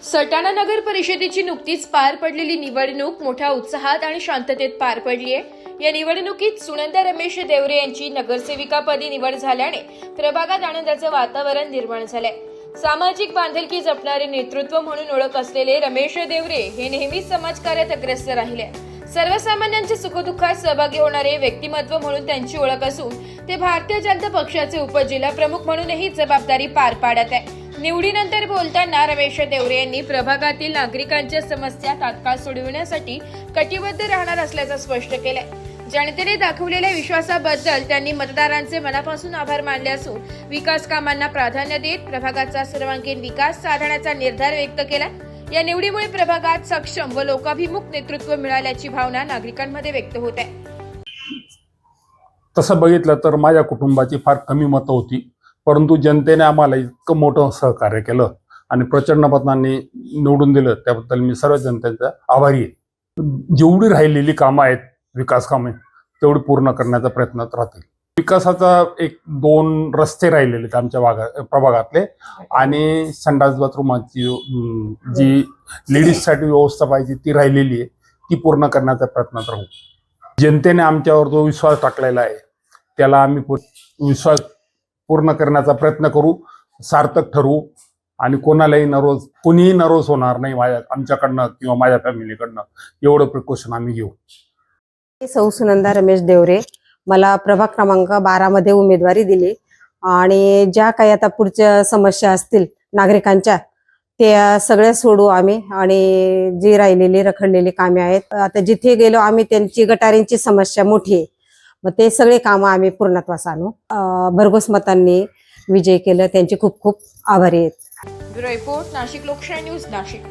सटाणा नगर परिषदेची नुकतीच पार पडलेली निवडणूक मोठ्या उत्साहात आणि शांततेत पार पडली आहे। या निवडणुकीत सुनंदा रमेश देवरे यांची नगरसेविकापदी निवड झाल्याने प्रभागात आनंदाचं वातावरण निर्माण झालंय। सामाजिक बांधिलकी जपणारे नेतृत्व म्हणून ओळख असलेले रमेश देवरे हे नेहमीच समाजकार्यात अग्रेसर राहिले। सर्वसामान्यांच्या सुखदुःखात सहभागी होणारे व्यक्तिमत्व म्हणून त्यांची ओळख असून ते भारतीय जनता पक्षाचे उपजिल्हा प्रमुख म्हणूनही जबाबदारी पार पाडत आहे। निवडीनंतर बोलताना रमेश देवरे यांनी प्रभागातील नागरिकांच्या समस्या तात्काळ सोडविण्यासाठी कटिबद्ध राहणार असल्याचं स्पष्ट केलंय। जनतेने दाखवलेल्या विश्वासाबद्दल त्यांनी मतदारांचे मनापासून आभार मानले असून विकास कामांना प्राधान्य देत प्रभागाचा सर्वांगीण विकास साधण्याचा निर्धार व्यक्त केला। या निवडीमुळे प्रभागात सक्षम व लोकाभिमुख नेतृत्व मिळाल्याची भावना नागरिकांमध्ये व्यक्त होत आहे। तसं बघितलं तर माझ्या कुटुंबाची फार कमी मतं होती, परंतु जनतेने आम्हाला इतकं मोठं सहकार्य केलं आणि प्रचंड मतांनी निवडून दिलं, त्याबद्दल मी सर्व जनतेचा आभारी आहे। जेवढी राहिलेली कामं आहेत विकास कामे तेवढी पूर्ण करण्याचा प्रयत्न राहतील। विकासाचा एक दोन रस्ते राहिलेले आहेत आमच्या प्रभागातले आणि संडास बाथरूमाची जी लेडीजसाठी व्यवस्था पाहिजे ती राहिलेली आहे, ती पूर्ण करण्याचा प्रयत्नात राहू। जनतेने आमच्यावर जो विश्वास टाकलेला आहे त्याला आम्ही विश्वास पूर्ण करण्याचा प्रयत्न करू, सार्थक ठरवू आणि कोणीही नर्वस होणार नाही आमच्याकडनं किंवा माझ्या फॅमिलीकडनं, एवढं प्रिकॉशन आम्ही घेऊ। सौ सुनंदा रमेश देवरे, मला प्रभाग क्रमांक 12 मध्ये उमेदवारी दिली आणि ज्या काही आता पुढच्या समस्या असतील नागरिकांच्या त्या सगळ्या सोडू आम्ही आणि जी राहिलेली रखडलेली कामे आहेत आता जिथे गेलो आम्ही त्यांची गटारींची समस्या मोठी आहे, मग ते सगळे कामं आम्ही पूर्णत्वास आणू। भरघोस मतांनी विजय केलं, त्यांचे खूप खूप आभारी आहेत। ब्युरो रिपोर्ट, नाशिक लोकशाही न्यूज, नाशिक।